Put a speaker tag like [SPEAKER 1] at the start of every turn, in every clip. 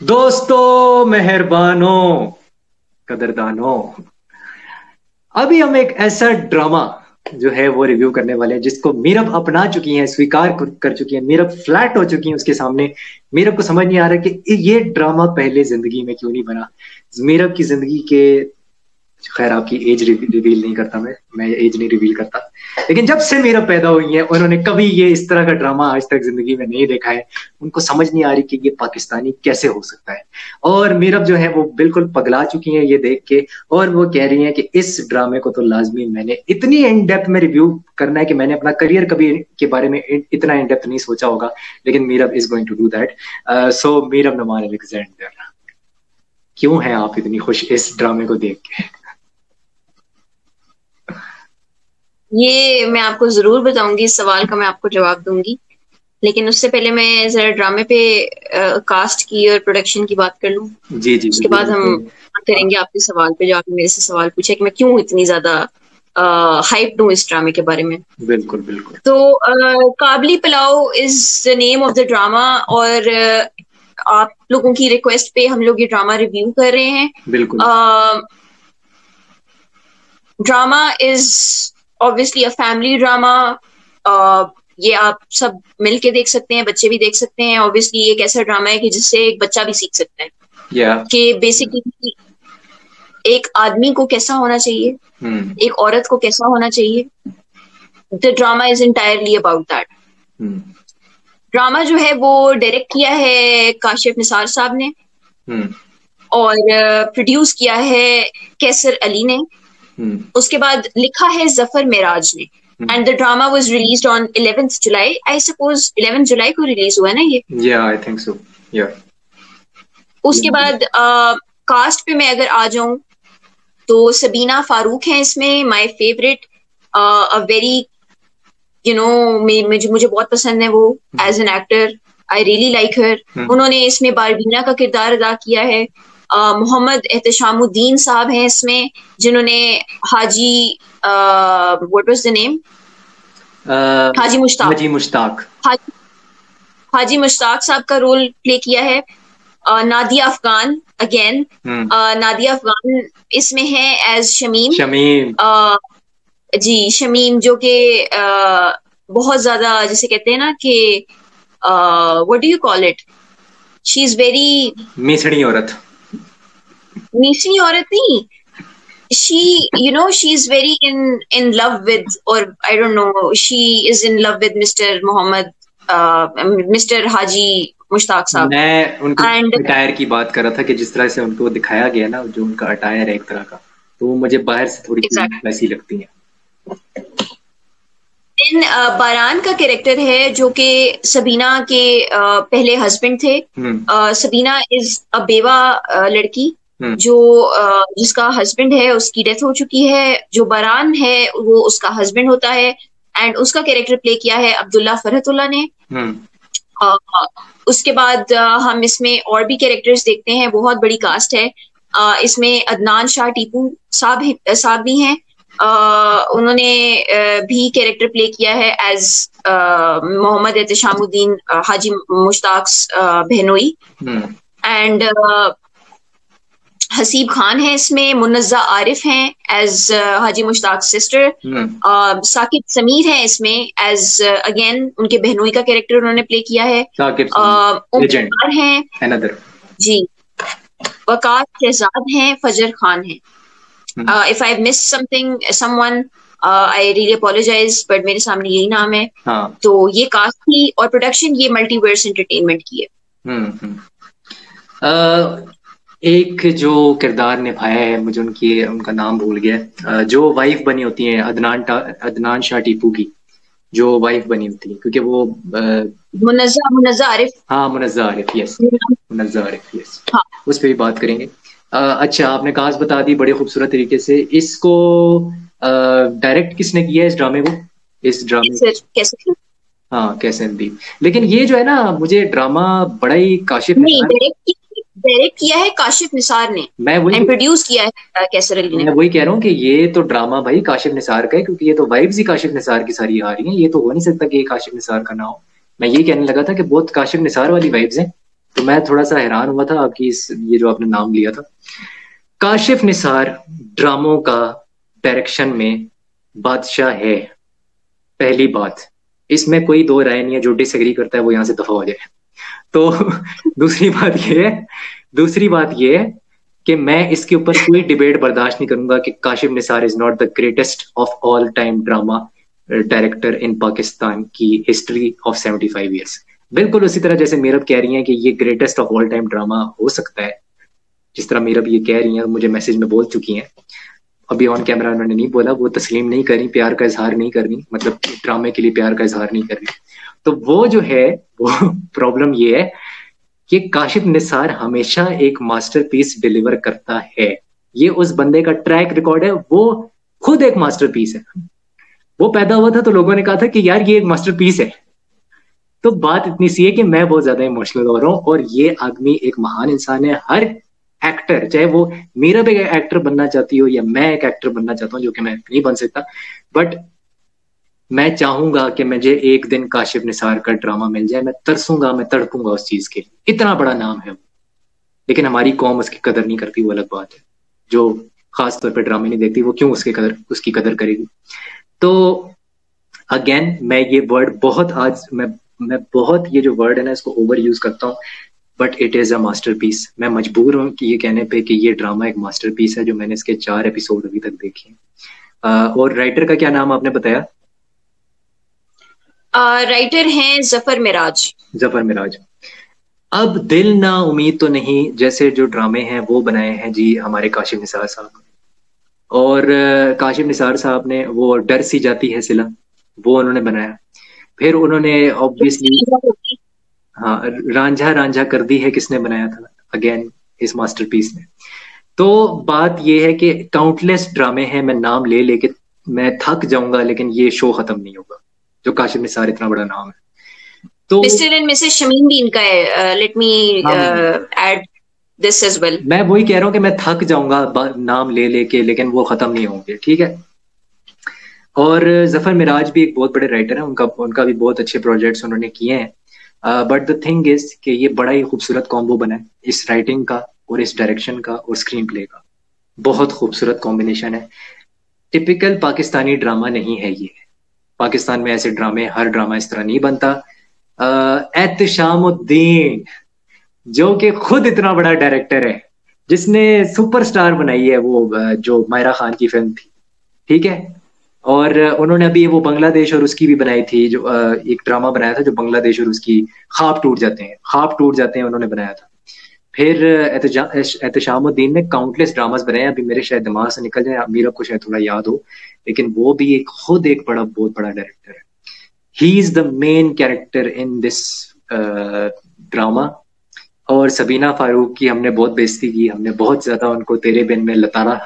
[SPEAKER 1] दोस्तों, मेहरबानों, कदरदानों, अभी हम एक ऐसा ड्रामा जो है वो रिव्यू करने वाले हैं जिसको मीरब अपना चुकी हैं, स्वीकार कर चुकी हैं। मीरब फ्लैट हो चुकी हैं उसके सामने। मीरब को समझ नहीं आ रहा कि ये ड्रामा पहले जिंदगी में क्यों नहीं बना। मीरब की जिंदगी के, खैर आपकी एज रिवील नहीं करता, मैं एज नहीं रिवील करता, लेकिन जब से मीरब पैदा हुई है उन्होंने कभी ये इस तरह का ड्रामा आज तक जिंदगी में नहीं देखा है। उनको समझ नहीं आ रही कि ये पाकिस्तानी कैसे हो सकता है। और मीरब जो है वो बिल्कुल पगला चुकी हैं ये देख के, और वो कह रही हैं कि इस ड्रामे को तो लाजमी मैंने इतनी इन डेप्थ में रिव्यू करना है कि मैंने अपना करियर कभी के बारे में इतना इन डेप्थ नहीं सोचा होगा, लेकिन Meerab is going to do that. So Meerab Naman Alexander, क्यों हैं आप इतनी खुश इस ड्रामे को देख के?
[SPEAKER 2] ये मैं आपको जरूर बताऊंगी, इस सवाल का मैं आपको जवाब दूंगी, लेकिन उससे पहले मैं जरा ड्रामे पे कास्ट की और प्रोडक्शन की बात कर लूं।
[SPEAKER 1] जी जी,
[SPEAKER 2] उसके बाद हम बात करेंगे आपके सवाल पे, जो आपने मेरे से सवाल पूछा कि मैं क्यों इतनी ज्यादा हाइप्ड हूँ इस ड्रामे के बारे में।
[SPEAKER 1] बिल्कुल बिल्कुल।
[SPEAKER 2] तो Kabli Pulao is the name of the drama, और आप लोगों की रिक्वेस्ट पे हम लोग ये ड्रामा रिव्यू कर रहे हैं।
[SPEAKER 1] बिल्कुल।
[SPEAKER 2] Drama is obviously a family drama. ये आप सब मिल के देख सकते हैं, बच्चे भी देख सकते हैं। ऑब्वियसली ये एक ऐसा ड्रामा है कि जिससे एक बच्चा भी सीख सकता है कि बेसिकली एक आदमी को कैसा होना चाहिए, एक औरत को कैसा होना चाहिए। The drama is entirely about that. Drama जो है वो डायरेक्ट किया है काशिफ निसार साहब ने, और प्रोड्यूस किया है कैसर अली ने। उसके बाद लिखा है जफर मेराज ने। And the drama was released on 11th July. I suppose 11 जुलाई को रिलीज हुआ है ना ये?
[SPEAKER 1] या आई थिंक सो, या।
[SPEAKER 2] उसके बाद कास्ट पे मैं अगर आ जाऊं तो सबीना फारूक है इसमें, माय फेवरेट, अ वेरी मुझे बहुत पसंद है वो as an actor. I really like her. उन्होंने इसमें बारबीना का किरदार अदा किया है। मोहम्मद एहतशामुद्दीन साहब हैं इसमें, जिन्होंने हाजी व्हाट वाज द नेम, हाजी मुश्ताक हाजी मुश्ताक साहब का रोल प्ले किया है। नादिया अफगान अगेन, नादिया अफगान इसमें है एज शमीम। जी शमीम, जो कि बहुत ज्यादा जिसे कहते हैं ना कि what do you call it, she is very
[SPEAKER 1] मिसड़ी औरत
[SPEAKER 2] नहीं, she is very in love with, or I don't know, she is in love with Mr. Mohammed, Mr. Haji Mushtaq साहब।
[SPEAKER 1] मैं उनको अटायर की बात कर रहा था कि जिस तरह से उनको दिखाया गया ना, जो उनका अटायर है एक तरह का, तो वो मुझे बाहर से थोड़ी वैसी लगती है।
[SPEAKER 2] इन बारान का कैरेक्टर है जो कि सबीना के पहले हस्बैंड थे। सबीना इज अ बेवा लड़की जो जिसका हस्बैंड है उसकी डेथ हो चुकी है। जो बारान है वो उसका हस्बैंड होता है, एंड उसका कैरेक्टर प्ले किया है अब्दुल्ला फरहतुल्ला ने। उसके बाद हम इसमें और भी कैरेक्टर्स देखते हैं, बहुत बड़ी कास्ट है। इसमें अदनान शाह टीपू साहब भी हैं। उन्होंने भी कैरेक्टर प्ले किया है एज मोहम्मद एहतशामुद्दीन हाजी मुश्ताक बहनोई। एंड हसीब खान है इसमें, मुन्नज़ा आरिफ हैं एज हाजी मुश्ताक सिस्टर। साकिब समीर है इसमें एज अगेन उनके बहनोई का कैरेक्टर उन्होंने प्ले किया है। उमर हैं जी, वकार शहजाद हैं, फजर खान हैं। If I miss someone I really apologise, but मेरे सामने यही नाम है। तो ये कास्ट थी, और प्रोडक्शन ये मल्टीवर्स एंटरटेनमेंट की है।
[SPEAKER 1] एक जो किरदार निभाया है, मुझे उनका नाम भूल गया, जो वाइफ बनी होती है अदनान शाह टीपू की, जो वाइफ बनी होती है, क्योंकि वो
[SPEAKER 2] मुन्नज़ा आरिफ।
[SPEAKER 1] हाँ, मुन्नज़ा आरिफ, यस, मुन्नज़ा आरिफ, यस। उस पर भी बात करेंगे। अच्छा, आपने कास्ट बता दी बड़े खूबसूरत तरीके से। इसको डायरेक्ट किसने किया है इस ड्रामे को?
[SPEAKER 2] कैसे?
[SPEAKER 1] हाँ, कैसे दी। लेकिन ये जो है ना, मुझे ड्रामा बड़ा ही काशिफ
[SPEAKER 2] डायरेक्ट किया है काशिफ निसार ने,
[SPEAKER 1] मैं वही
[SPEAKER 2] प्रोड्यूस किया है कैसर अली ने।
[SPEAKER 1] मैं वही कह रहा हूँ कि ये तो ड्रामा भाई काशिफ निसार का है, क्योंकि ये तो वाइब्स ही काशिफ निसार की सारी आ रही हैं। ये तो हो नहीं सकता कि ये काशिफ निसार का ना हो। मैं ये कहने लगा था कि बहुत काशिफ निसार वाली वाइब्स हैं तो मैं थोड़ा सा हैरान हुआ था आपकी ये जो आपने नाम लिया था। काशिफ निसार ड्रामों का डायरेक्शन में बादशाह है, पहली बात, इसमें कोई दो राय नहीं है। जो डिसएग्री करता है वो यहाँ से दफा हो जाए। तो दूसरी बात ये है कि मैं इसके ऊपर कोई डिबेट बर्दाश्त नहीं करूंगा कि Kashif Nisar is not the greatest of all time drama director in Pakistan की हिस्ट्री ऑफ 75 ईयर्स। बिल्कुल उसी तरह जैसे मीरब कह रही हैं कि ये greatest of all time drama हो सकता है, जिस तरह मीरब ये कह रही हैं, मुझे मैसेज में बोल चुकी हैं। अभी ऑन कैमरा उन्होंने नहीं बोला, वो तस्लीम नहीं कर रही, प्यार का इजहार नहीं कर रही, मतलब ड्रामे के लिए प्यार का इजहार नहीं कर रही। तो वो जो है वो प्रॉब्लम ये है कि काशिफ निसार हमेशा एक मास्टरपीस डिलीवर करता है। ये उस बंदे का ट्रैक रिकॉर्ड है, वो खुद एक मास्टरपीस है। वो पैदा हुआ था तो लोगों ने कहा था कि यार ये एक मास्टरपीस है। तो बात इतनी सी है कि मैं बहुत ज्यादा इमोशनल हो रहा हूँ, और ये आदमी एक महान इंसान है। हर एक्टर, चाहे वो मेरा भी एक्टर बनना चाहती हो या मैं एक एक्टर बनना चाहता हूँ, जो कि मैं नहीं बन सकता, बट मैं चाहूंगा कि मुझे एक दिन काशिफ निसार का ड्रामा मिल जाए। मैं तरसूंगा, मैं तड़पूंगा उस चीज के लिए। इतना बड़ा नाम है वो, लेकिन हमारी कौम उसकी कदर नहीं करती, वो अलग बात है। जो खास तौर पर ड्रामे नहीं देखती वो क्यों उसकी कदर करेगी। तो अगेन मैं ये वर्ड बहुत आज मैं बहुत ये जो वर्ड है ना इसको ओवर यूज करता हूँ, but it is a masterpiece. मैं मजबूर हूँ कि ये कहने पे कि ये ड्रामा एक मास्टरपीस है, जो मैंने इसके 4 एपिसोड अभी तक देखे हैं। और राइटर का क्या नाम आपने बताया?
[SPEAKER 2] राइटर हैं जफर मिराज।
[SPEAKER 1] जफर मिराज। अब दिल ना उम्मीद तो नहीं जैसे जो ड्रामे हैं वो बनाए हैं जी हमारे काशिफ निसार साहब। और काशिफ निसार साहब ने वो डर सी जाती है सिला, वो उन्होंने बनाया। फिर उन्होंने ऑब्वियसली हाँ रांझा रांझा कर दी है किसने बनाया था, अगेन इस मास्टरपीस ने। तो बात ये है कि काउंटलेस ड्रामे हैं, मैं नाम ले लेके मैं थक जाऊंगा, लेकिन ये शो खत्म नहीं होगा, जो काशिफ निसार इतना बड़ा नाम है। तो
[SPEAKER 2] मिस्टर एंड मिसेस शमीम भी इनका है। Let me add this as well.
[SPEAKER 1] मैं वही कह रहा हूँ कि मैं थक जाऊंगा नाम ले लेके, लेकिन वो खत्म नहीं होंगे, ठीक है। और जफर मिराज भी एक बहुत बड़े राइटर हैं, उनका भी बहुत अच्छे प्रोजेक्ट्स उन्होंने किए हैं। बट द थिंग इज कि ये बड़ा ही खूबसूरत कॉम्बो बना है, इस राइटिंग का और इस डायरेक्शन का और स्क्रीन प्ले का। बहुत खूबसूरत कॉम्बिनेशन है। टिपिकल पाकिस्तानी ड्रामा नहीं है ये। पाकिस्तान में ऐसे ड्रामे, हर ड्रामा इस तरह नहीं बनता। एहतशामुद्दीन जो कि खुद इतना बड़ा डायरेक्टर है, जिसने सुपरस्टार बनाई है, वो जो मायरा खान की फिल्म थी, ठीक है। और उन्होंने अभी वो बांग्लादेश और उसकी भी बनाई थी, जो एक ड्रामा बनाया था जो बांग्लादेश और उसकी ख्वाब टूट जाते हैं उन्होंने बनाया था। फिर एहतशामुद्दीन ने काउंटलेस ड्रामास बनाए हैं, अभी मेरे शायद दिमाग से निकल जाए, मीरा को शायद थोड़ा याद हो, लेकिन वो भी खुद एक बहुत बड़ा डायरेक्टर है। He is the main character in this drama. और सबीना फारूक की हमने बहुत बेइज्जती की, हमने बहुत ज्यादा उनको तेरे बिन में लताड़ा,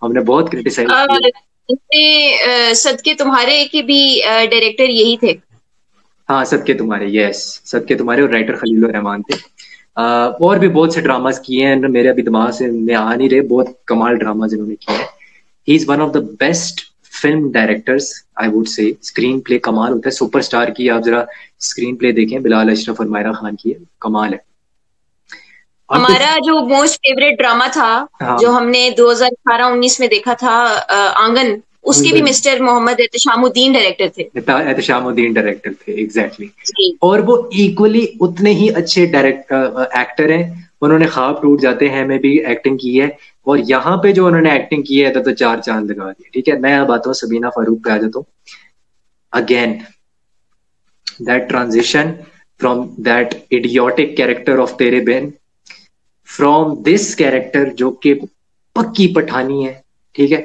[SPEAKER 1] हमने बहुत क्रिटिसाइज किया।
[SPEAKER 2] सदके तुम्हारे के भी डायरेक्टर यही थे।
[SPEAKER 1] हाँ सदके तुम्हारे, यस सदके तुम्हारे, और राइटर खलील रहमान थे। और भी बहुत से ड्रामास किए हैं, मेरे अभी दिमाग से में आ नहीं रहे, बहुत कमाल ड्रामाज इन्होंने किए हैं। He is one of the best film directors I would say. Screen play कमाल होता है। सुपरस्टार की आप जरा स्क्रीन प्ले देखें, बिलाल अशरफ और मायरा खान की, कमाल है।
[SPEAKER 2] हमारा जो मोस्ट फेवरेट ड्रामा था, हाँ, जो हमने 2018-19 में देखा था, आंगन, उसके भी मिस्टर मोहम्मद एहतशामुद्दीन डायरेक्टर थे।
[SPEAKER 1] एहतशामुद्दीन डायरेक्टर थे, एग्जैक्टली। और वो इक्वली उतने ही अच्छे एक्टर हैं। उन्होंने ख्वाब टूट जाते हैं में भी एक्टिंग की है, और यहाँ पे जो उन्होंने एक्टिंग की है तो 4 चांद लगा दिए, ठीक है। मैं अब आता हूँ सबीना फारूक पे आ जाता हूँ। Again that transition from that idiotic character of तेरे बिन, फ्रॉम दिस कैरेक्टर जो कि पक्की पठानी है, ठीक है,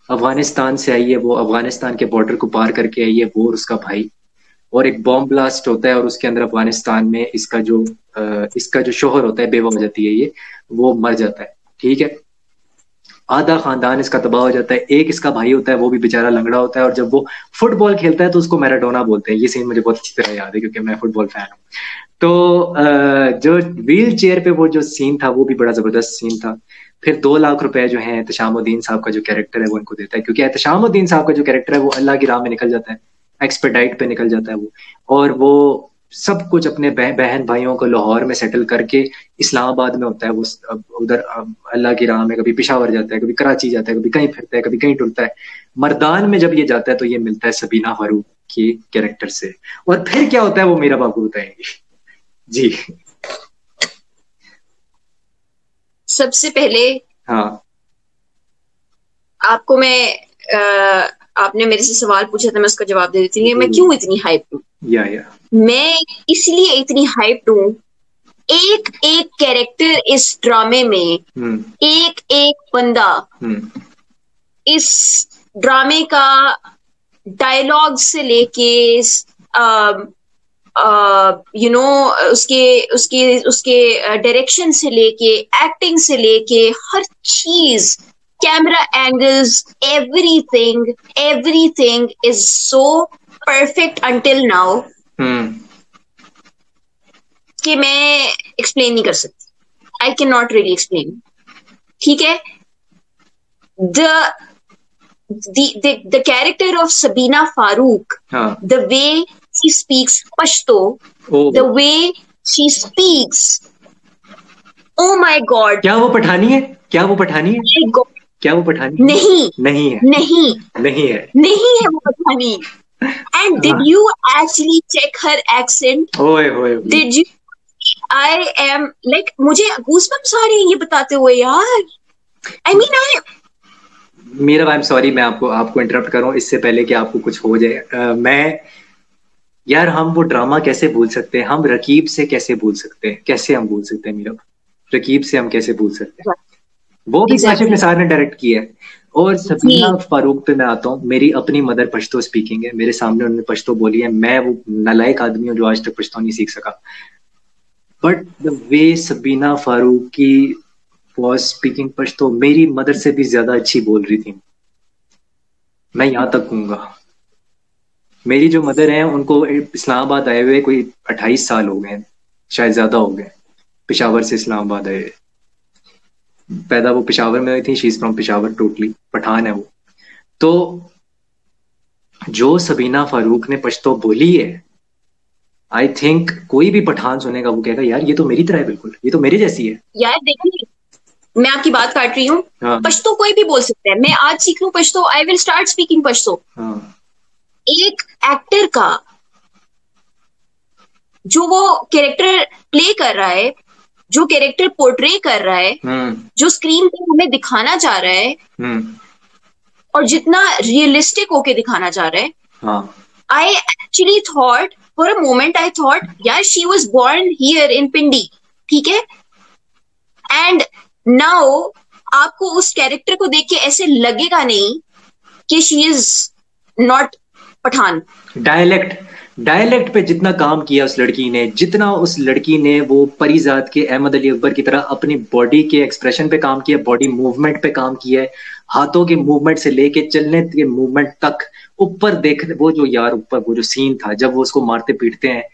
[SPEAKER 1] अफगानिस्तान से आई है, वो अफगानिस्तान के बॉर्डर को पार करके आई है, वो और उसका भाई, और एक बॉम्ब ब्लास्ट होता है और उसके अंदर अफगानिस्तान में इसका जो शोहर होता है, बेवा हो जाती है ये, वो मर जाता है, ठीक है। आधा खानदान इसका तबाह हो जाता है। एक इसका भाई होता है, वो भी बेचारा लंगड़ा होता है, और जब वो फुटबॉल खेलता है तो उसको मैराडोना बोलते हैं। ये सीन मुझे बहुत अच्छी तरह याद है क्योंकि मैं फुटबॉल फैन हूँ। तो जो व्हील चेयर पे वो जो सीन था वो भी बड़ा जबरदस्त सीन था। फिर 2 लाख रुपए जो है एहतशामुद्दीन साहब का जो कैरेक्टर है वो इनको देता है, क्योंकि एहतशामुद्दीन साहब का जो कैरेक्टर है वो अल्लाह की राह में निकल जाता है, एक्सपेडाइट पे निकल जाता है वो, और वो सब कुछ अपने बहन भाइयों को लाहौर में सेटल करके इस्लामाबाद में होता है वो, उधर अल्लाह की राह में कभी पेशावर जाता है, कभी कराची जाता है, कभी कहीं फिरता है, कभी कहीं टुरता है। मर्दान में जब ये जाता है तो ये मिलता है सबीना फारूक के कैरेक्टर से, और फिर क्या होता है वो मेरा बाबू बताएंगे। जी।
[SPEAKER 2] सबसे पहले
[SPEAKER 1] हाँ
[SPEAKER 2] आपको मैं आपने मेरे से सवाल पूछा था, मैं उसका जवाब दे देती हूँ। मैं क्यों इतनी हाइप हूँ?
[SPEAKER 1] या
[SPEAKER 2] मैं इसलिए इतनी हाइप हूँ, एक एक कैरेक्टर इस ड्रामे में, एक एक बंदा इस ड्रामे का डायलॉग से लेके यू नो उसके उसके उसके डायरेक्शन से लेके एक्टिंग से लेके हर चीज, camera angles, everything is so perfect until now कि मैं एक्सप्लेन नहीं कर सकती। I can not really explain. ठीक है, the character of Sabina Farooq, the way she speaks Pashto, the way she speaks, oh my god,
[SPEAKER 1] क्या वो पठानी है? क्या वो पठानी है? क्या वो पठानी?
[SPEAKER 2] नहीं,
[SPEAKER 1] नहीं है,
[SPEAKER 2] नहीं,
[SPEAKER 1] नहीं है,
[SPEAKER 2] नहीं है वो Pathani. And did you actually check her accent?
[SPEAKER 1] ओए
[SPEAKER 2] Did you? I am like, मुझे goosebumps आ रही हैं ये बताते हुए यार। I mean,
[SPEAKER 1] Meera, I am sorry, मैं आपको इंटरप्ट कर रहा हूँ इससे पहले कि आपको कुछ हो जाए। मैं यार, हम वो ड्रामा कैसे भूल सकते हैं? हम रकीब से कैसे भूल सकते हैं? कैसे हम भूल सकते हैं मीरा? रकीब से हम कैसे भूल सकते हैं? वो भी काशिफ निसार ने डायरेक्ट किया है। और सबीना फारूक पे मैं आता हूँ। मेरी अपनी मदर पश्तो स्पीकिंग है, मेरे सामने उन्होंने पश्तो बोली है। मैं वो नालायक आदमी हूँ जो आज तक पश्तो नहीं सीख सका। But the way Sabina Farooq की was speaking पश्तो, मेरी मदर से भी ज्यादा अच्छी बोल रही थी। मैं यहां तक कहूंगा, मेरी जो मदर है उनको इस्लामाबाद आए हुए कोई 28 साल हो गए, शायद ज्यादा हो गए। पेशावर से इस्लामाबाद आए, पैदा वो पेशावर में हुई थी। She is from Peshawar, totally Pathan है वो। तो जो सबीना फारूक ने पश्तो बोली है, आई थिंक कोई भी पठान सुनेगा वो कहेगा यार ये तो मेरी तरह है, बिल्कुल ये तो मेरे जैसी है।
[SPEAKER 2] यार देखिए, मैं आपकी बात काट रही हूँ। पश्तो कोई भी बोल सकता है। मैं आज सीख लूं Pashto, I will start speaking Pashto. एक एक्टर का जो वो कैरेक्टर प्ले कर रहा है, जो कैरेक्टर पोर्ट्रे कर रहा है, जो स्क्रीन पे हमें दिखाना चाह रहा है, और जितना रियलिस्टिक होके दिखाना चाह रहा है, I actually thought for a moment, I thought यार she was born here in Pindi, ठीक है, एंड नाउ आपको उस कैरेक्टर को देख के ऐसे लगेगा नहीं कि she is not Pathan.
[SPEAKER 1] Dialect पे जितना काम किया उस लड़की ने, जितना उस लड़की ने वो परिजात के अहमद अली अकबर की तरह अपनी बॉडी के एक्सप्रेशन पे काम किया, बॉडी मूवमेंट पे काम किया है, हाथों के मूवमेंट से लेके चलने के मूवमेंट तक। ऊपर देख वो जो यार, ऊपर वो जो सीन था जब वो उसको मारते पीटते हैं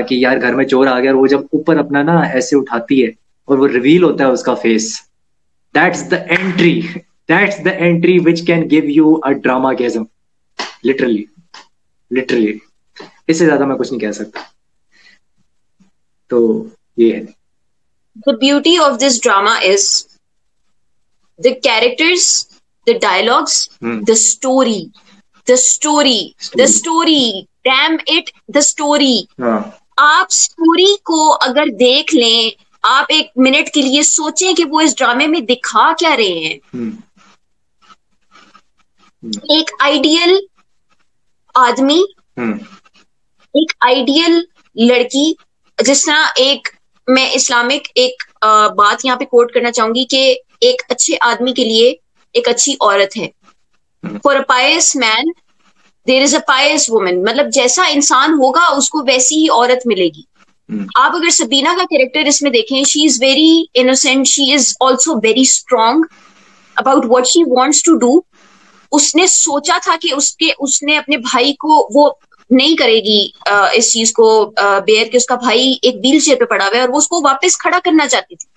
[SPEAKER 1] कि यार घर में चोर आ गया, और वो जब ऊपर अपना ना ऐसे उठाती है और वो रिवील होता है उसका face, that's the entry which can give you a dramagasm. Literally इससे ज्यादा मैं कुछ नहीं कह सकता। तो ये है।
[SPEAKER 2] The beauty of this drama is the characters, the dialogues, the story, damn it, the story. आप स्टोरी को अगर देख लें, आप एक मिनट के लिए सोचें कि वो इस ड्रामे में दिखा क्या रहे हैं। एक आइडियल आदमी, एक आइडियल लड़की, जिस तरह एक मैं इस्लामिक एक बात यहाँ पे कोट करना चाहूंगी कि एक अच्छे आदमी के लिए एक अच्छी औरत है। For a pious man there is a pious woman. मतलब जैसा इंसान होगा उसको वैसी ही औरत मिलेगी। आप अगर सबीना का कैरेक्टर इसमें देखें, she is very innocent, she is also very strong about what she wants to do. उसने सोचा था कि उसने अपने भाई को वो नहीं करेगी इस चीज को बेयर कि उसका भाई एक व्हील चेयर पे पड़ा हुआ है और वो उसको वापस खड़ा करना चाहती थी।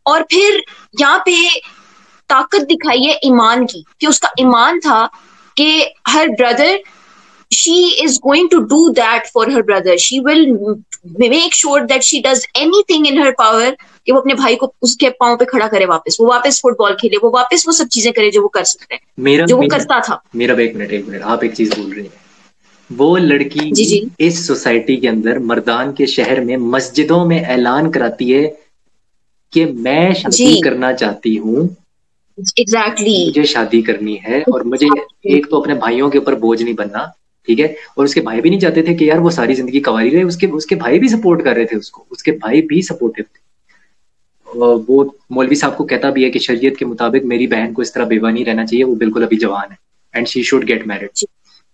[SPEAKER 2] और फिर यहाँ पे ताकत दिखाई है ईमान की, कि उसका ईमान था कि her brother she is going to do that for her brother. She will make sure that she does anything in her power कि वो अपने भाई को उसके पांव पे खड़ा करे, वापस वो वापस फुटबॉल खेले, वो वापस वो सब चीजें करे जो वो कर सकते हैं, जो वो करता था।
[SPEAKER 1] मेरा एक मिनट, आप एक चीज बोल रही हैं, वो लड़की
[SPEAKER 2] जी जी
[SPEAKER 1] इस सोसाइटी के अंदर मर्दान के शहर में मस्जिदों में ऐलान कराती है कि मैं शादी करना चाहती हूँ,
[SPEAKER 2] एग्जैक्टली
[SPEAKER 1] मुझे शादी करनी है, और मुझे एक तो अपने भाइयों के ऊपर बोझ नहीं बनना, ठीक है। और उसके भाई भी नहीं चाहते थे कि यार वो सारी जिंदगी कवारी रहे, उसके भाई भी सपोर्ट कर रहे थे उसको, उसके भाई भी सपोर्टिव थे। वो मौलवी साहब को कहता भी है कि शरीयत के मुताबिक मेरी बहन को इस तरह बेवा नहीं रहना चाहिए, वो बिल्कुल अभी जवान है, and she should get married.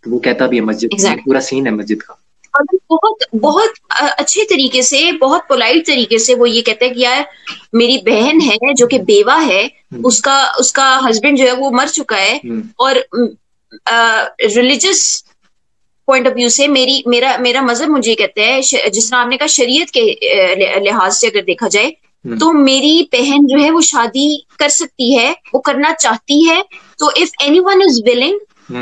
[SPEAKER 1] तो वो कहता भी है, मस्जिद पूरा सीन है मस्जिद का,
[SPEAKER 2] और बहुत बहुत अच्छे तरीके से, बहुत पोलाइट तरीके से वो ये कहता है कि यार मेरी बहन है जो कि बेवा है, उसका हस्बैंड जो है वो मर चुका है, और रिलीजियस पॉइंट ऑफ व्यू से मेरा मजहब मुझे कहता है, जिस तरह आपने कहा शरीयत के लिहाज से अगर देखा जाए तो मेरी बहन जो है वो शादी कर सकती है, वो करना चाहती है। तो इफ एनीवन इज विलिंग,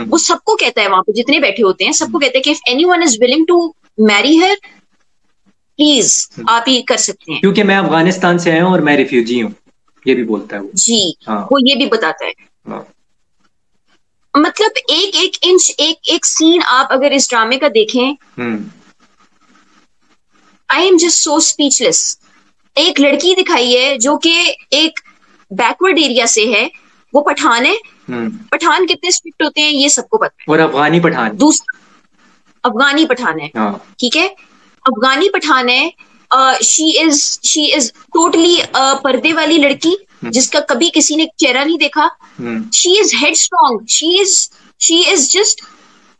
[SPEAKER 2] वो सबको कहता है, वहां पे जितने बैठे होते हैं सबको कहते हैं कि if anyone is willing to marry her, please आप ही कर सकते हैं,
[SPEAKER 1] क्योंकि मैं अफगानिस्तान से आया हूँ और मैं रिफ्यूजी हूँ, ये भी बोलता है वो।
[SPEAKER 2] जी हाँ। वो ये भी बताता है। हाँ। मतलब एक सीन आप अगर इस ड्रामे का देखें, I am just so speechless. एक लड़की दिखाई है जो कि एक बैकवर्ड एरिया से है, वो पठान है। पठान कितने स्ट्रिक्ट होते हैं ये सबको पता है,
[SPEAKER 1] और अफगानी पठान,
[SPEAKER 2] दूसरा अफगानी पठान है, ठीक है, अफगानी पठान है। शी इज टोटली पर्दे वाली लड़की जिसका कभी किसी ने चेहरा नहीं देखा। She is headstrong, she is just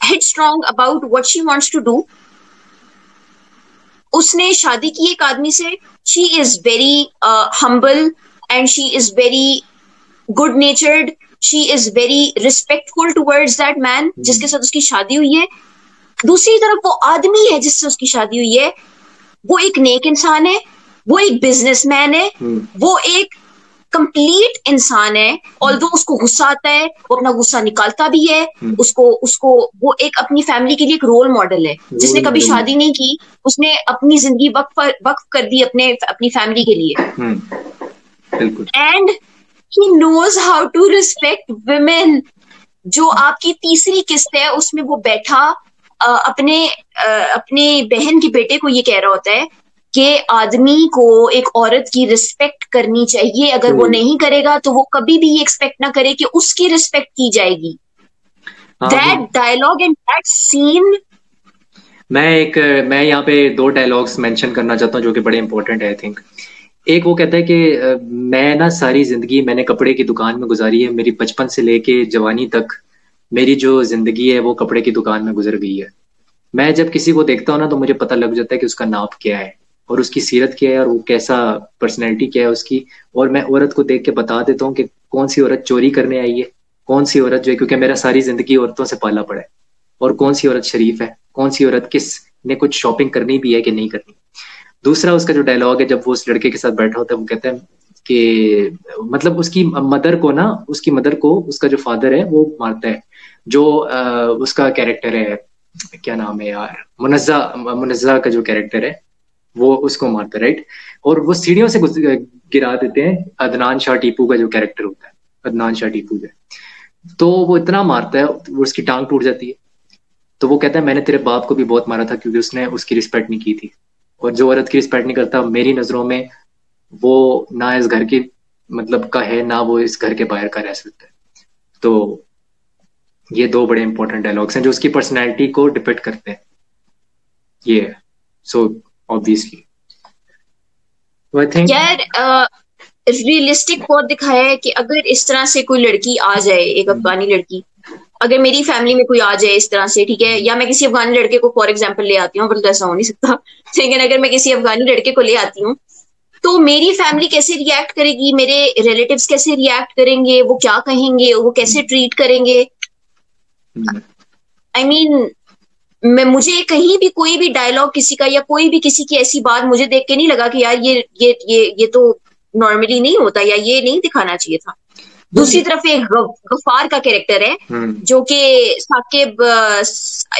[SPEAKER 2] headstrong about what she wants to do. उसने शादी की एक आदमी से, she is very humble and she is very good natured, she is very respectful towards that man जिसके साथ उसकी शादी हुई है। दूसरी तरफ वो आदमी है जिससे उसकी शादी हुई है, वो एक नेक इंसान है, वो एक बिजनेसमैन है, वो एक कंप्लीट इंसान है। ऑल्दो उसको गुस्सा आता है, वो अपना गुस्सा निकालता भी है, उसको वो एक अपनी फैमिली के लिए एक रोल मॉडल है। जिसने कभी शादी नहीं की, उसने अपनी जिंदगी वक्फ कर दी अपनी फैमिली के लिए। And he knows how to respect women. जो आपकी तीसरी किस्त है उसमें वो बैठा अपने बहन के बेटे को ये कह रहा होता है कि आदमी को एक औरत की रिस्पेक्ट करनी चाहिए, अगर वो नहीं करेगा तो वो कभी भी ये एक्सपेक्ट ना करे कि उसकी रिस्पेक्ट की जाएगी। That dialogue and that scene.
[SPEAKER 1] मैं यहाँ पे 2 डायलॉग्स मेंशन करना चाहता हूँ जो कि बड़े इंपॉर्टेंट है आई थिंक। एक वो कहता है कि मैं ना सारी जिंदगी मैंने कपड़े की दुकान में गुजारी है, मेरी बचपन से लेके जवानी तक मेरी जो जिंदगी है वो कपड़े की दुकान में गुजर गई है। मैं जब किसी को देखता हूँ ना तो मुझे पता लग जाता है कि उसका नाप क्या है और उसकी सीरत क्या है और वो कैसा पर्सनैलिटी क्या है उसकी, और मैं औरत को देख के बता देता हूँ कि कौन सी औरत चोरी करने आई है, कौन सी औरत जो है, क्योंकि मेरा सारी जिंदगी औरतों से पाला पड़ा है, और कौन सी औरत शरीफ है, कौन सी औरत किस ने कुछ शॉपिंग करनी भी है कि नहीं करनी। दूसरा उसका जो डायलॉग है जब वो उस लड़के के साथ बैठा होता है, वो कहता है कि मतलब उसकी मदर को उसका जो फादर है वो मारता है, जो उसका कैरेक्टर है, क्या नाम है यार, मुनज्जा का जो कैरेक्टर है वो उसको मारता है, राइट। और वो सीढ़ियों से गिरा देते हैं अदनान शाह टीपू का जो कैरेक्टर होता है, अदनान शाह टीपू जो, तो वो इतना मारता है वो उसकी टांग टूट जाती है। तो वो कहता है मैंने तेरे बाप को भी बहुत मारा था क्योंकि उसने उसकी रिस्पेक्ट नहीं की थी, और जो औरत की रिस्पेक्ट नहीं करता मेरी नजरों में वो ना इस घर की मतलब का है ना वो इस घर के बाहर का रह सकता है। तो ये 2 बड़े इंपॉर्टेंट डायलॉग्स हैं जो उसकी पर्सनैलिटी को डिपेक्ट करते हैं। ये सो ऑब्वियसली आई थिंक
[SPEAKER 2] यार रियलिस्टिक बहुत दिखाया है कि अगर इस तरह से कोई लड़की आ जाए, एक अफगानी लड़की, अगर मेरी फैमिली में कोई आ जाए इस तरह से, ठीक है, या मैं किसी अफगानी लड़के को फॉर एग्जांपल ले आती हूँ, पर तो ऐसा हो नहीं सकता, लेकिन अगर मैं किसी अफगानी लड़के को ले आती हूँ तो मेरी फैमिली कैसे रिएक्ट करेगी, मेरे रिलेटिव्स कैसे रिएक्ट करेंगे, वो क्या कहेंगे, वो कैसे ट्रीट करेंगे। आई मीन मुझे कहीं भी कोई भी डायलॉग किसी का या कोई भी किसी की ऐसी बात मुझे देख के नहीं लगा कि यार ये तो नॉर्मली नहीं होता या ये नहीं दिखाना चाहिए था। दूसरी तरफ एक गफ्फार का कैरेक्टर है जो कि Saqib,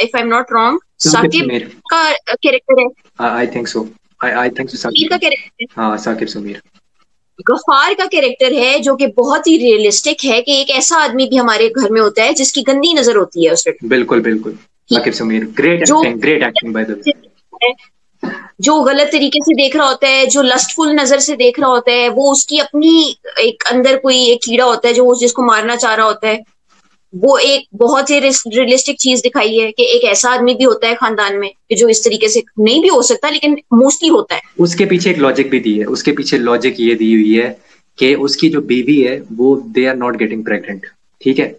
[SPEAKER 2] if I am not wrong, Saqib का कैरेक्टर है।
[SPEAKER 1] I think so, I think so
[SPEAKER 2] Sameer का कैरेक्टर है।
[SPEAKER 1] हाँ, साकिब समीर।
[SPEAKER 2] गफ्फार का कैरेक्टर है जो कि बहुत ही रियलिस्टिक है कि एक ऐसा आदमी भी हमारे घर में होता है जिसकी गंदी नजर होती है उस लड़के।
[SPEAKER 1] बिल्कुल बिल्कुल, Saqib Sameer, great acting by the way.
[SPEAKER 2] जो गलत तरीके से देख रहा होता है, जो लस्टफुल नजर से देख रहा होता है, वो उसकी अपनी एक अंदर कोई एक कीड़ा होता है जो जिसको मारना चाह रहा होता है। वो एक बहुत ही रियलिस्टिक चीज दिखाई है कि एक ऐसा आदमी भी होता है खानदान में कि जो इस तरीके से नहीं भी हो सकता लेकिन मोस्टली होता है।
[SPEAKER 1] उसके पीछे एक लॉजिक भी दी है, उसके पीछे लॉजिक ये दी हुई है कि उसकी जो बीवी है वो they are not getting pregnant, ठीक है,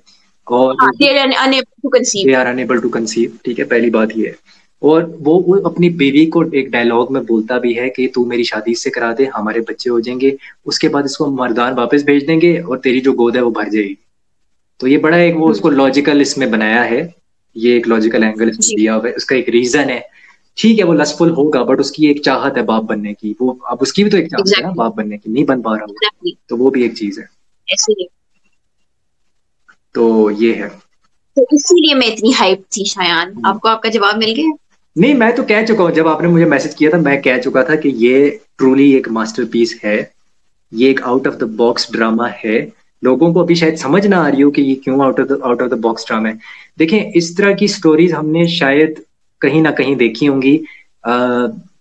[SPEAKER 1] और
[SPEAKER 2] they are unable to conceive,
[SPEAKER 1] ठीक है, पहली बात ये है। और वो अपनी बीवी को एक डायलॉग में बोलता भी है कि तू मेरी शादी से करा दे, हमारे बच्चे हो जाएंगे, उसके बाद इसको मर्दान वापस भेज देंगे और तेरी जो गोद है वो भर जाएगी। तो ये बड़ा एक वो उसको लॉजिकल इसमें बनाया है, ये एक लॉजिकल एंगल इसमें दिया हुआ है, उसका एक रीजन है। ठीक है, वो लस्टफुल होगा बट उसकी एक चाहत है बाप बनने की, वो अब उसकी भी तो एक चाहत है ना बाप बनने की, नहीं बन पा रहा वो, तो वो भी एक चीज है। तो ये है,
[SPEAKER 2] तो इसीलिए मैं इतनी हाइप थी। शायान, आपको आपका जवाब मिल गया?
[SPEAKER 1] नहीं, मैं तो कह चुका हूँ, जब आपने मुझे मैसेज किया था मैं कह चुका था कि ये ट्रूली एक मास्टरपीस है, ये एक out of the box drama है। लोगों को अभी शायद समझ ना आ रही हो कि ये क्यों out of the box drama है। देखें, इस तरह की स्टोरीज हमने शायद कहीं ना कहीं देखी होंगी।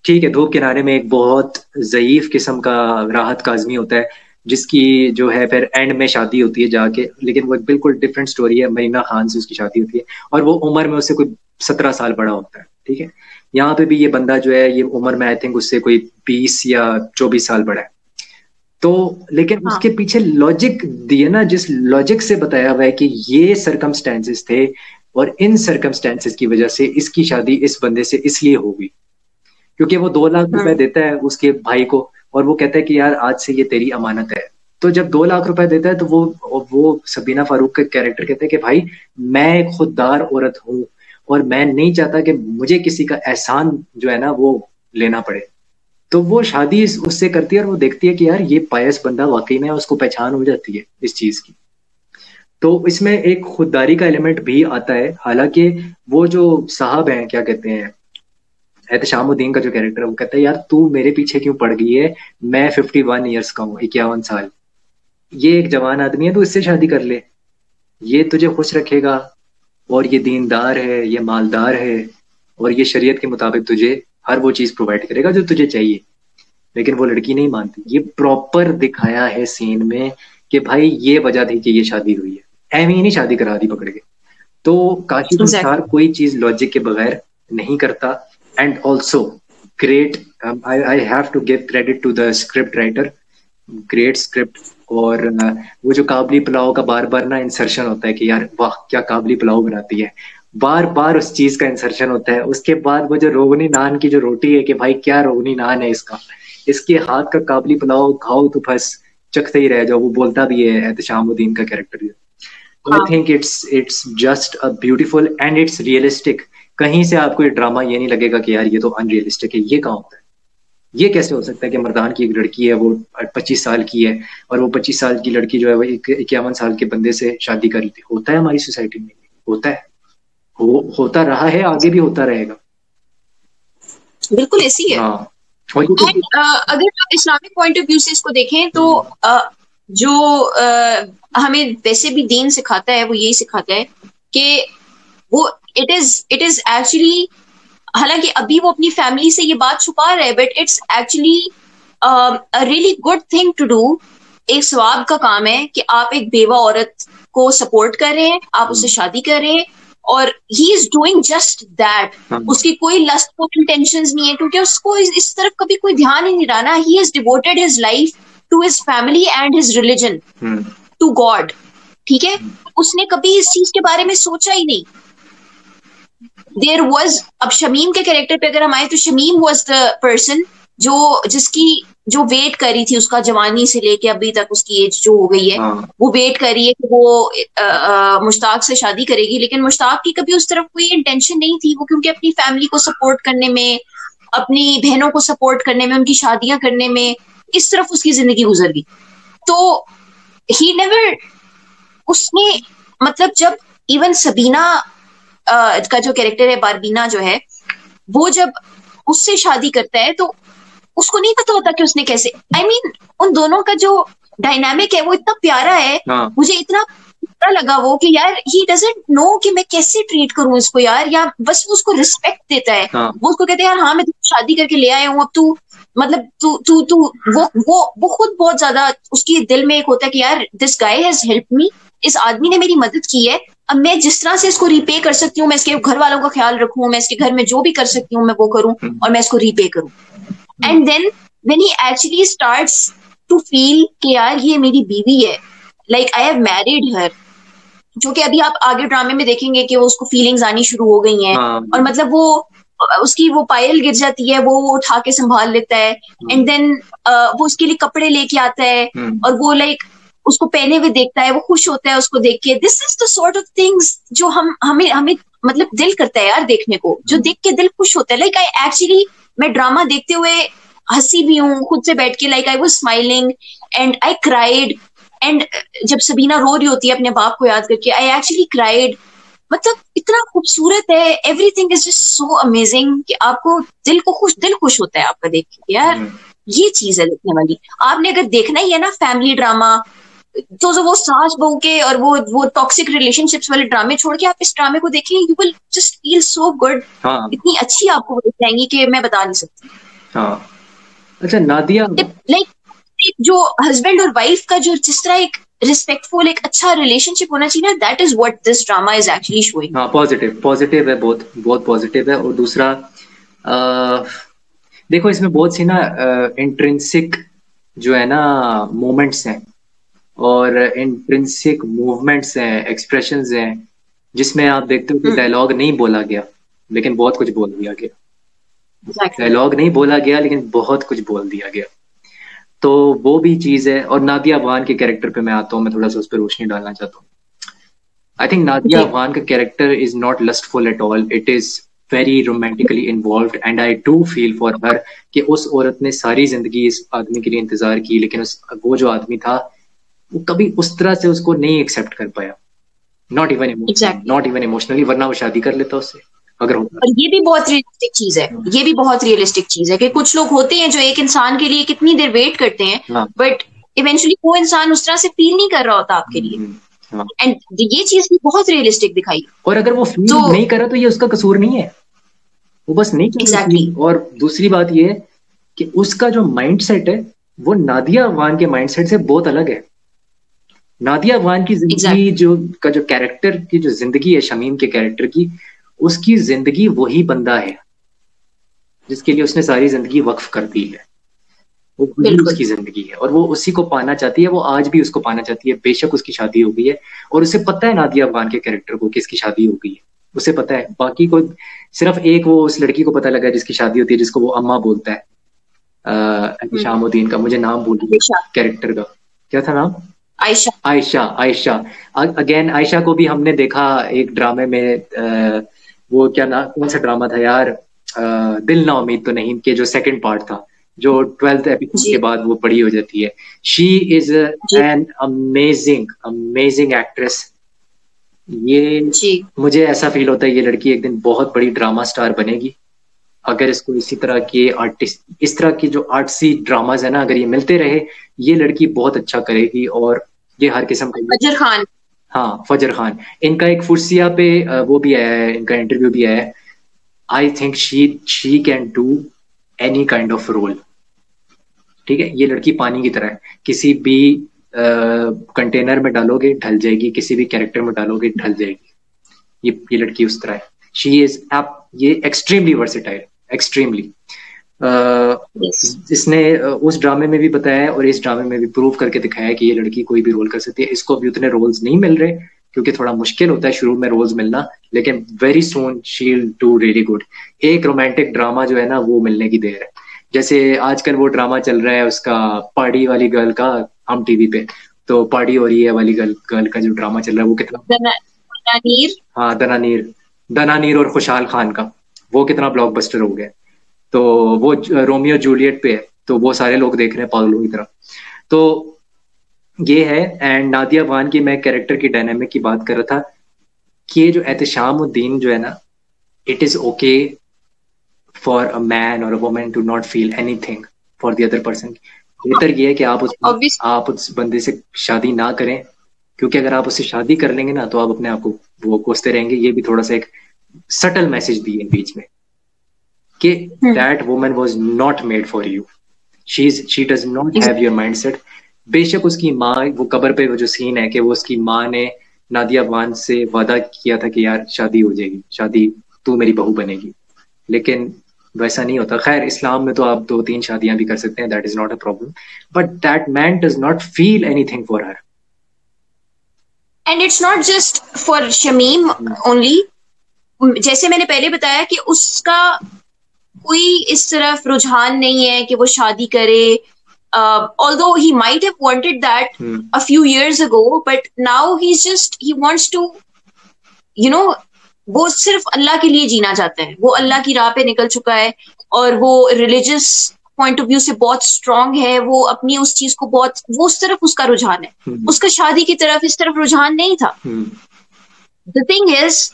[SPEAKER 1] ठीक है, धूप किनारे में एक बहुत ज़ईफ किस्म का राहत काज़मी होता है जिसकी जो है फिर एंड में शादी होती है जाके, लेकिन वो एक बिल्कुल डिफरेंट स्टोरी है। मरीना खान से उसकी शादी होती है और वो उम्र में उससे कोई 17 साल बड़ा होता है, ठीक है। यहाँ पे भी ये बंदा जो है ये उम्र में आई थिंक उससे कोई 20 या 24 साल बड़ा है। तो लेकिन उसके पीछे लॉजिक दिए ना, जिस लॉजिक से बताया हुआ है कि ये सर्कमस्टेंसेस थे और इन सर्कमस्टेंसेस की वजह से इसकी शादी इस बंदे से इसलिए होगी क्योंकि वो 2 लाख रुपए देता है उसके भाई को और वो कहता है कि यार आज से ये तेरी अमानत है। तो जब 2 लाख रुपए देता है तो वो सबीना फारूक का कैरेक्टर कहता है कि भाई मैं एक खुददार औरत हूँ और मैं नहीं चाहता कि मुझे किसी का एहसान जो है ना वो लेना पड़े। तो वो शादी उससे करती है और वो देखती है कि यार ये पायस बंदा वाकई में, उसको पहचान हो जाती है इस चीज की। तो इसमें एक खुददारी का एलिमेंट भी आता है। हालांकि वो जो साहब हैं, क्या कहते हैं, एहतशामुद्दीन का जो कैरेक्टर है, वो कहता है यार तू मेरे पीछे क्यों पड़ गई है, मैं 51 ईयर्स का हूँ, 51 साल, ये एक जवान आदमी है, तो इससे शादी कर ले, ये तुझे खुश रखेगा और ये दीनदार है, ये मालदार है और ये शरीयत के मुताबिक तुझे हर वो चीज प्रोवाइड करेगा जो तुझे चाहिए। लेकिन वो लड़की नहीं मानती। ये प्रॉपर दिखाया है सीन में कि भाई ये वजह थी कि ये शादी हुई है, एवं ही नहीं शादी करा दी पकड़ के। तो काशिफ अंसार कोई चीज लॉजिक के बगैर नहीं करता। And also great, I have to give credit to the script writer, great script. और वो जो काबली पुलाव का बार बार ना इंसर्शन होता है कि यार वाह क्या काबली पुलाव बनाती है, बार बार उस चीज का इंसर्शन होता है। उसके बाद वो जो रोगनी नान की जो रोटी है कि भाई क्या रोगनी नान है इसका, इसके हाथ का काबली पुलाव खाओ तो बस चखते ही रह जाओ। वो बोलता भी है एहतशामुद्दीन का character. I think it's just a beautiful and it's realistic. कहीं से आपको ये ड्रामा ये नहीं लगेगा कि यार ये तो अनरियलिस्टिक है, ये कहाँ होता है, ये कैसे हो सकता है कि मर्दान की एक लड़की है वो 25 साल की है और वो 25 साल की लड़की जो है वो 51 साल के बंदे से शादी कर लेती। होता है हमारी सोसाइटी में, होता है, होता रहा है, आगे भी होता रहेगा।
[SPEAKER 2] बिल्कुल ऐसी है।
[SPEAKER 1] हाँ।
[SPEAKER 2] अगर इस्लामिक पॉइंट ऑफ व्यू से इसको देखें तो जो हमें वैसे भी दीन सिखाता है वो यही सिखाता है कि वो इट इज एक्चुअली, हालांकि अभी वो अपनी फैमिली से ये बात छुपा रहा है, but it's actually a really good thing to do. एक सवाब का काम है कि आप एक बेवा औरत को सपोर्ट कर रहे हैं, आप उससे शादी कर रहे हैं और he is doing just that. उसकी कोई लस्टफुल इंटेंशंस नहीं है क्योंकि उसको इस तरफ कभी कोई ध्यान ही नहीं रहा ना। He has devoted his life to his family and his religion, to God, ठीक है। उसने कभी इस चीज के बारे में सोचा ही नहीं। देयर वाज, अब शमीम के कैरेक्टर पे अगर हम आए तो शमीम वाज द पर्सन जिसकी जो वेट कर रही थी उसका जवानी से लेके अभी तक उसकी एज जो हो गई है, वो वेट कर रही है कि वो मुश्ताक से शादी करेगी। लेकिन मुश्ताक की कभी उस तरफ कोई इंटेंशन नहीं थी। वो क्योंकि अपनी फैमिली को सपोर्ट करने में, अपनी बहनों को सपोर्ट करने में, उनकी शादियां करने में, इस तरफ उसकी जिंदगी गुजर गई। तो ही नेवर उसने मतलब जब इवन सबीना का जो कैरेक्टर है, बारबीना जो है, वो जब उससे शादी करता है तो उसको नहीं पता होता कि उसने कैसे, I mean, उन दोनों का जो डायनामिक है वो इतना प्यारा है।
[SPEAKER 1] हाँ
[SPEAKER 2] मुझे इतना प्यारा लगा वो कि यार ही डजंट नो कि मैं कैसे ट्रीट करूं इसको यार, या बस वो उसको रिस्पेक्ट देता है।
[SPEAKER 1] हाँ
[SPEAKER 2] वो उसको कहते हैं यार हाँ मैं तुझे शादी करके ले आया हूँ, अब तू मतलब तू तू तू वो खुद बहुत ज्यादा उसके दिल में एक होता है कि यार this guy has help me, इस आदमी ने मेरी मदद की है, अब मैं जिस तरह से इसको रीपे कर सकती हूँ, मैं इसके घर वालों का ख्याल रखूं, मैं इसके घर में जो भी कर सकती हूँ मैं वो करूं और मैं इसको रीपे करूं। And then when he actually starts to feel कि यार ये मेरी बीवी है, like I have married her, जो कि अभी आप आगे ड्रामे में देखेंगे कि वो उसको फीलिंग्स आनी शुरू हो गई हैं।
[SPEAKER 1] हाँ
[SPEAKER 2] और मतलब वो उसकी वो पायल गिर जाती है, वो उठा के संभाल लेता है। एंड देन वो उसके लिए कपड़े लेके आता है और वो लाइक उसको पहने हुए देखता है, वो खुश होता है उसको देख के। This is the sort of things जो हमें हमें मतलब दिल करता है यार देखने को, जो देख के दिल खुश होता है। लाइक आई एक्चुअली मैं ड्रामा देखते हुए हंसी भी हूँ खुद से बैठ के, like I was smiling and I cried. And जब सबीना रो रही होती है अपने बाप को याद करके, आई एक्चुअली क्राइड। मतलब इतना खूबसूरत है, everything is just so amazing कि आपको दिल खुश होता है आपका देख के यार ये चीज है देखने वाली। आपने अगर देखना ही है ना फैमिली ड्रामा, तो जो वो सास बहू के और वो टॉक्सिक रिलेशनशिप्स वाले ड्रामे छोड़ के आप इस ड्रामे को देखें, you will just feel so good.
[SPEAKER 1] हाँ
[SPEAKER 2] इतनी अच्छी आपको वो दिखाएंगी कि मैं बता नहीं सकती।
[SPEAKER 1] हाँ। अच्छा नादिया,
[SPEAKER 2] लाइक जो हस्बैंड और वाइफ का जो जिस तरह एक रिस्पेक्टफुल एक अच्छा रिलेशनशिप होना चाहिए ना, that is what this drama is actually showing.
[SPEAKER 1] हाँ पॉजिटिव पॉजिटिव है, बहुत बहुत पॉजिटिव है। और दूसरा देखो इसमें बहुत सी ना इंट्रिंसिक जो है ना मोमेंट्स हैं और इंट्रिंसिक मूवमेंट्स हैं, एक्सप्रेशंस हैं, जिसमें आप देखते हो कि डायलॉग नहीं बोला गया लेकिन बहुत कुछ बोल दिया गया। डायलॉग नहीं बोला गया लेकिन बहुत कुछ बोल दिया गया, तो वो भी चीज है। और नादिया अफगान के कैरेक्टर पे मैं आता हूँ, मैं थोड़ा सा उस पर रोशनी डालना चाहता हूँ। आई थिंक नादिया अफगान का character is not lustful at all, it is very romantically involved and I do feel for her कि उस औरत ने सारी जिंदगी इस आदमी के लिए इंतजार की, लेकिन वो जो आदमी था वो कभी उस तरह से उसको नहीं एक्सेप्ट कर पाया, नॉट इवन इमोशनली, वरना वो शादी कर लेता उससे अगर होता।
[SPEAKER 2] और ये भी बहुत रियलिस्टिक चीज है, ये भी बहुत रियलिस्टिक चीज है कि कुछ लोग होते हैं जो एक इंसान के लिए कितनी देर वेट करते हैं, बट इवेंचुअली वो इंसान उस तरह से फील नहीं कर रहा होता आपके लिए। एंड ये चीज भी बहुत रियलिस्टिक दिखाई।
[SPEAKER 1] और अगर वो फील नहीं करा तो ये उसका कसूर नहीं है, वो बस नहीं कर
[SPEAKER 2] Exactly.
[SPEAKER 1] और दूसरी बात ये है कि उसका जो माइंडसेट है वो नादिया अफगान के माइंडसेट से बहुत अलग है। नादिया अफगान की जिंदगी जो कैरेक्टर की जो जिंदगी है शमीम के कैरेक्टर की, उसकी जिंदगी वही बंदा है जिसके लिए उसने सारी जिंदगी वक्फ कर दी है, वो वही उसकी जिंदगी है और वो उसी को पाना चाहती है, वो आज भी उसको पाना चाहती है। बेशक उसकी शादी हो गई है और उसे पता है नादिया अफगान के कैरेक्टर को कि इसकी शादी हो गई है, उसे पता है। बाकी को सिर्फ एक वो उस लड़की को पता लगा जिसकी शादी होती है, जिसको वो अम्मा बोलता है, शामुद्दीन का मुझे नाम भूल गया कैरेक्टर का, क्या था नाम?
[SPEAKER 2] आयशा।
[SPEAKER 1] आयशा आयशा अगेन आयशा को भी हमने देखा एक ड्रामे में, वो क्या ना कौन सा ड्रामा था यार, दिल ना उम्मीद तो नहीं के जो सेकंड पार्ट था, जो 12th एपिसोड के बाद वो बड़ी हो जाती है। She is an amazing actress. ये मुझे ऐसा फील होता है ये लड़की एक दिन बहुत बड़ी ड्रामा स्टार बनेगी अगर इसको इसी तरह के आर्टिस्ट, इस तरह की जो आर्टसी ड्रामाज है ना, अगर ये मिलते रहे, ये लड़की बहुत अच्छा करेगी। और ये हर किस्म का
[SPEAKER 2] फजर खान,
[SPEAKER 1] हाँ फजर खान, इनका एक फुर्सिया पे वो भी आया है, इनका इंटरव्यू भी आया है। I think she can do any kind of role. ठीक है, ये लड़की पानी की तरह है, किसी भी कंटेनर में डालोगे ढल जाएगी, किसी भी कैरेक्टर में डालोगे ढल जाएगी। ये लड़की उस तरह है। शी इज ये एक्सट्रीमली वर्सेटाइल, एक्सट्रीमली। इसने उस ड्रामे में भी बताया और इस ड्रामे में भी प्रूव करके दिखाया कि ये लड़की कोई भी रोल कर सकती है। इसको अभी उतने रोल्स नहीं मिल रहे क्योंकि थोड़ा मुश्किल होता है शुरू में रोल्स मिलना, लेकिन very soon she will do really good. एक रोमांटिक ड्रामा जो है ना वो मिलने की देर है, जैसे आजकल वो ड्रामा चल रहा है उसका पार्टी वाली गर्ल का, हम टीवी पे तो पार्टी हो रही है वाली गर्ल का जो ड्रामा चल रहा है वो कितना
[SPEAKER 2] दनानीर,
[SPEAKER 1] हाँ दनानीर और खुशहाल खान का वो कितना ब्लॉकबस्टर हो गया। तो वो रोमियो जूलियट पे है, तो वो सारे लोग देख रहे हैं पागलों की तरह। तो ये है। एंड नादिया वान की मैं कैरेक्टर की डायनामिक की बात कर रहा था कि ये जो एहतशामुद्दीन जो है ना, it is okay for a man or a woman to not feel anything for the other person. बेहतर ये है कि
[SPEAKER 2] ऑब्वियस।
[SPEAKER 1] आप उस बंदे से शादी ना करें, क्योंकि अगर आप उससे शादी कर लेंगे ना तो आप अपने आप को वो कोसते रहेंगे। ये भी थोड़ा सा एक सटल मैसेज दिए बीच में कि that woman was not made for you, she does not have your mindset. बेशक उसकी माँ, वो कब्र पे वो जो सीन है कि वो उसकी माँ ने नादिया वान से वादा किया था कि यार शादी हो जाएगी, शादी, तू मेरी बहू बनेगी, लेकिन वैसा नहीं होता। खैर इस्लाम में तो आप 2-3 शादियां भी कर सकते हैं, that is not a problem, but that man does not feel anything for her.
[SPEAKER 2] And it's not just for Shamim only. जैसे मैंने पहले बताया कि उसका कोई इस तरफ रुझान नहीं है कि वो शादी करे, although he might have wanted that a few years ago, but now he wants to, you know, वो सिर्फ अल्लाह के लिए जीना चाहता है, वो अल्लाह की राह पे निकल चुका है और वो रिलीजियस पॉइंट ऑफ व्यू से बहुत स्ट्रांग है, वो अपनी उस चीज को बहुत, वो उस तरफ उसका रुझान है, उसका शादी की तरफ इस तरफ रुझान नहीं था। द थिंग इज,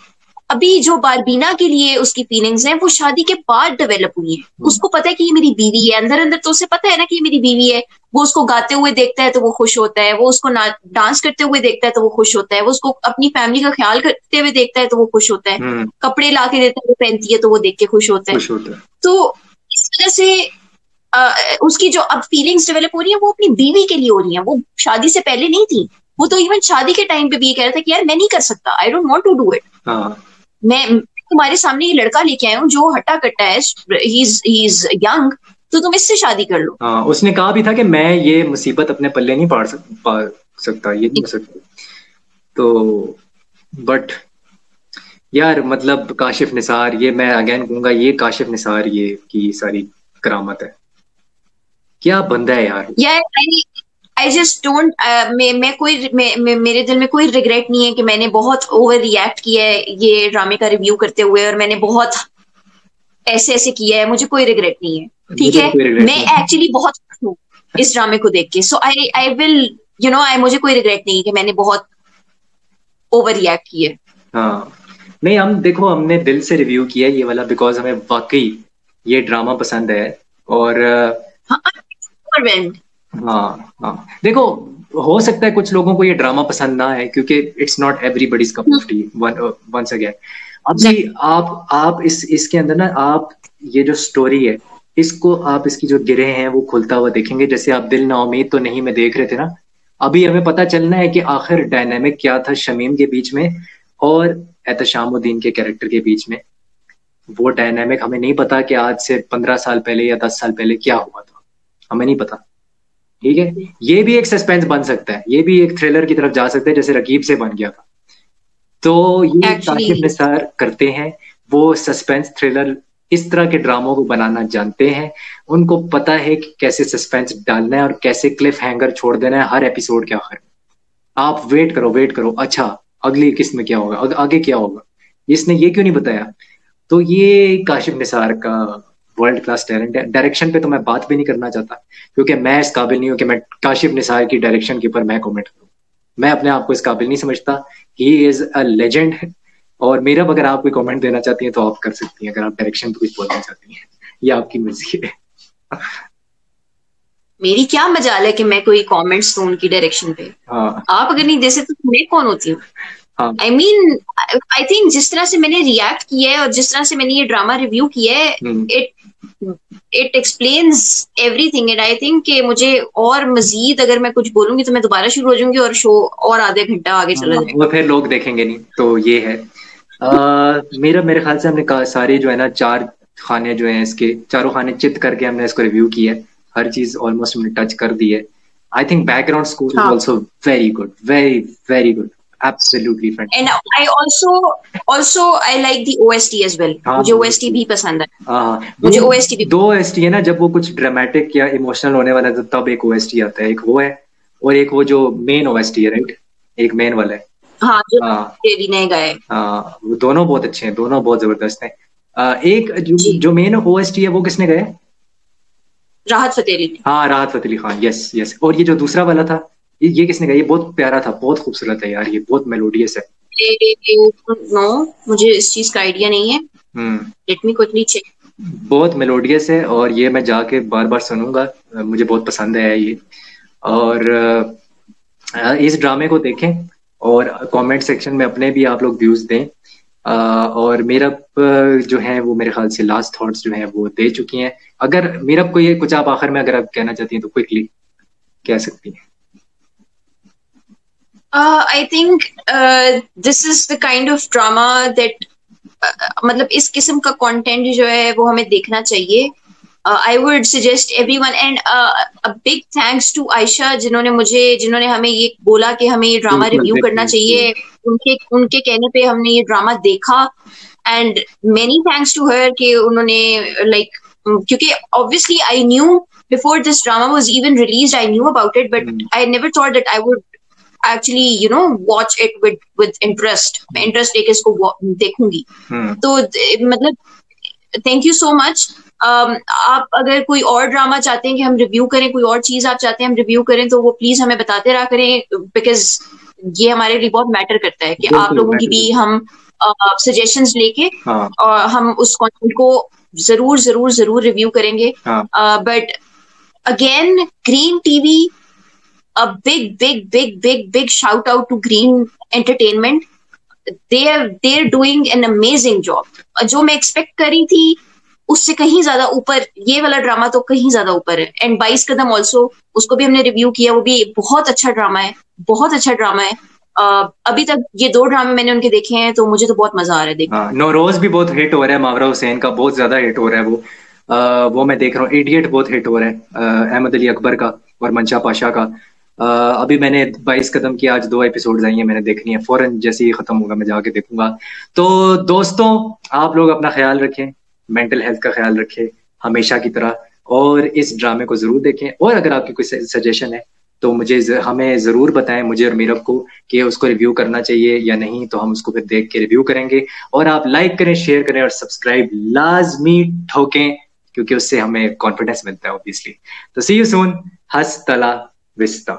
[SPEAKER 2] अभी जो बारबीना के लिए उसकी फीलिंग्स हैं वो शादी के बाद डेवलप हुई है। उसको पता है कि ये मेरी बीवी है, अंदर अंदर तो उसे पता है ना कि ये मेरी बीवी है। वो उसको गाते हुए देखता है तो वो खुश होता है, वो उसको डांस करते हुए देखता है तो वो खुश होता है, वो उसको अपनी फैमिली का ख्याल करते हुए देखता है तो वो खुश होता है, कपड़े ला के देता है, वो पहनती है तो वो देख के खुश होता है। तो इस वजह से उसकी जो अब फीलिंग्स डेवलप हो रही है वो अपनी बीवी के लिए हो रही है, वो शादी से पहले नहीं थी। वो तो इवन शादी के टाइम पे भी ये कह रहा था कि यार मैं नहीं कर सकता, I don't want to do it. मैं तुम्हारे सामने ये लड़का लेके आया हूँ जो हट्टा कट्टा है, ही इज यंग, तो तुम इससे शादी कर लो।
[SPEAKER 1] हाँ, उसने कहा भी था कि मैं ये मुसीबत अपने पल्ले नहीं पा सकता, ये नहीं हो सकता। तो बट यार मतलब काशिफ निसार, ये मैं अगेन कहूंगा, ये काशिफ निसार ये की सारी करामत है, क्या बंदा है यार।
[SPEAKER 2] आई जस्ट डोंट, मेरे दिल में कोई रिग्रेट नहीं है कि मैंने बहुत ओवर रिएक्ट किया है ये ड्रामे का रिव्यू करते हुए, और मैंने बहुत ऐसे ऐसे किया है, मुझे कोई रिग्रेट नहीं है, ठीक है। मैं एक्चुअली बहुत खुश हूँ इस ड्रामे को देख के, सो आई विल, यू नो, मुझे कोई रिग्रेट नहीं है कि मैंने बहुत ओवर रिएक्ट किया है।
[SPEAKER 1] हाँ नहीं, हम देखो हमने दिल से रिव्यू किया ये वाला बिकॉज हमें वाकई ये ड्रामा पसंद है। और हाँ हाँ देखो, हो सकता है कुछ लोगों को ये ड्रामा पसंद ना है क्योंकि it's not everybody's cup of tea, once again. अभी आप इसके अंदर ना, आप ये जो स्टोरी है इसको आप इसकी जो गिरे हैं वो खुलता हुआ देखेंगे। जैसे आप दिल ना उम्मीद तो नहीं में देख रहे थे ना, अभी हमें पता चलना है कि आखिर डायनेमिक क्या था शमीम के बीच में और एहतशामुद्दीन के कैरेक्टर के बीच में। वो डायनेमिक हमें नहीं पता कि आज से 15 साल पहले या 10 साल पहले क्या हुआ था, हमें नहीं पता, ठीक है। ये भी एक सस्पेंस बन सकता है, ये भी एक थ्रिलर की तरफ जा सकता है जैसे रकीब से बन गया था। तो ये काशिफ निसार करते हैं, वो सस्पेंस थ्रिलर इस तरह के ड्रामों को बनाना जानते हैं। उनको पता है कि कैसे सस्पेंस डालना है और कैसे क्लिफ हैंगर छोड़ देना है हर एपिसोड के आखिर में। आप वेट करो, अच्छा अगली किस्त में क्या होगा, आगे क्या होगा, इसने ये क्यों नहीं बताया। तो ये काशिफ निसार का वर्ल्ड क्लास टैलेंट है। डायरेक्शन पे तो मैं बात भी नहीं करना चाहता क्योंकि मैं इस काबिल नहीं हूँ कि मैं काशिफ निसार की डायरेक्शन के ऊपर मैं कमेंट करूँ। मैं अपने आप को इस काबिल नहीं समझता। He is a legend. और मेरा अगर आप कोई कमेंट देना चाहती हैं तो आप कर सकती हैं, अगर आप डायरेक्शन पे कुछ बोलना चाहती हैं, ये आपकी मर्जी है।
[SPEAKER 2] मेरी क्या मजाल है कि मैं कोई कमेंट्स दूं उनकी डायरेक्शन पे। हाँ। आप अगर नहीं दे सकते तो मैं कौन होती हूँ। आई मीन आई थिंक जिस तरह से मैंने रिएक्ट किया है और जिस तरह से मैंने ये ड्रामा रिव्यू किया है, it explains everything. And I think कि मुझे और मजीद अगर मैं कुछ बोलूंगी तो मैं दोबारा शुरू हो जाऊंगी और शो और आधे घंटा आगे चला जाएगा,
[SPEAKER 1] वो फिर लोग देखेंगे नहीं। तो ये है मेरे ख्याल से हमने सारे जो है ना 4 खाने जो हैं इसके, चारों खाने चित करके हमने इसको रिव्यू किया है। हर चीज ऑलमोस्ट हमने टच कर दी है। I think background score is also very good, very very good, absolutely fantastic.
[SPEAKER 2] And I also I like the OST as well. मुझे ओएसटी भी पसंद है। मुझे ओएसटी भी,
[SPEAKER 1] 2 ओएसटी है ना, जब वो कुछ ड्रामेटिक या इमोशनल होने वाला है तब एक ओएसटी आता है, एक वो है और एक वो जो मेन ओएसटी है, राइट, एक मेन वाला है।
[SPEAKER 2] हाँ, जो तेरी ने गाए।
[SPEAKER 1] हाँ, वो दोनों बहुत अच्छे हैं, दोनों बहुत जबरदस्त हैं। एक जो मेन ओएसटी है वो किसने गाया?
[SPEAKER 2] राहत फतेह अली।
[SPEAKER 1] हाँ, राहत फतेह अली खान, यस यस। और ये जो दूसरा वाला था ये किसने कहा? ये बहुत प्यारा था, बहुत खूबसूरत है यार, ये बहुत मेलोडियस है।
[SPEAKER 2] नो, मुझे इस चीज का आइडिया नहीं है। Let me quickly check.
[SPEAKER 1] बहुत मेलोडियस है और ये मैं जाके बार बार सुनूंगा, मुझे बहुत पसंद है ये। और इस ड्रामे को देखें और कमेंट सेक्शन में अपने भी आप लोग व्यूज दें। और मेरा जो है वो मेरे ख्याल से लास्ट थॉट्स जो हैं वो दे चुकी हैं। अगर मेरा को ये कुछ आप आखिर में अगर आप कहना चाहती हैं तो क्विकली कह सकती हैं।
[SPEAKER 2] I think this is the kind of drama that मतलब इस किस्म का कंटेंट जो है वो हमें देखना चाहिए। I would suggest everyone and a big thanks to Ayesha जिन्होंने हमें ये बोला कि हमें ये ड्रामा
[SPEAKER 1] बिल्कुल
[SPEAKER 2] रिव्यू करना चाहिए। उनके उनके कहने पे हमने ये ड्रामा देखा and many thanks to her कि उन्होंने लाइक क्योंकि obviously I knew before this drama was even released, I knew about it but I never thought that I would actually watch it with interest। मैं interest लेके इसको देखूंगी। तो मतलब thank you so much. आप अगर कोई और ड्रामा चाहते हैं कि हम रिव्यू करें, कोई और चीज आप चाहते हैं हम रिव्यू करें, तो वो प्लीज हमें बताते रहा करें बिकॉज ये हमारे लिए बहुत मैटर करता है कि आप लोगों की भी हम सजेशंस लेके और हम उस कंटेंट को जरूर जरूर जरूर रिव्यू करेंगे। But again green TV, a big shout out to Green Entertainment। They're doing an amazing job। जो मैं एक्सपेक्ट करी थी उससे कहीं ज्यादा ऊपर ये वाला ड्रामा तो कहीं ज्यादा ऊपर है। एंड 22 कदम ऑल्सो, उसको भी हमने रिव्यू किया, वो भी बहुत अच्छा ड्रामा है, बहुत अच्छा ड्रामा है। अभी तक ये 2 ड्रामे मैंने उनके देखे हैं तो मुझे तो बहुत मजा आ रहा है देखने।
[SPEAKER 1] नौरोज भी बहुत हिट हो रहा है, मावरा हुसैन का बहुत ज्यादा हिट हो रहा है वो मैं देख रहा हूँ। इडियट बहुत हिट हो रहा है अहमद अली अकबर का और मंशा पाशा का। अभी मैंने 22 कदम की आज 2 एपिसोड्स आई हैं, मैंने देखनी है, फौरन जैसे ही खत्म होगा मैं जाके देखूंगा। तो दोस्तों आप लोग अपना ख्याल रखें, मेंटल हेल्थ का ख्याल रखें हमेशा की तरह, और इस ड्रामे को जरूर देखें। और अगर आपकी कोई सजेशन है तो हमें जरूर बताएं, मुझे और मीरब को, कि उसको रिव्यू करना चाहिए या नहीं, तो हम उसको फिर देख के रिव्यू करेंगे। और आप लाइक करें, शेयर करें और सब्सक्राइब लाजमी ठोकें, क्योंकि उससे हमें कॉन्फिडेंस मिलता है ऑब्वियसली। तो सी यू सून, हस्तला विस्ता।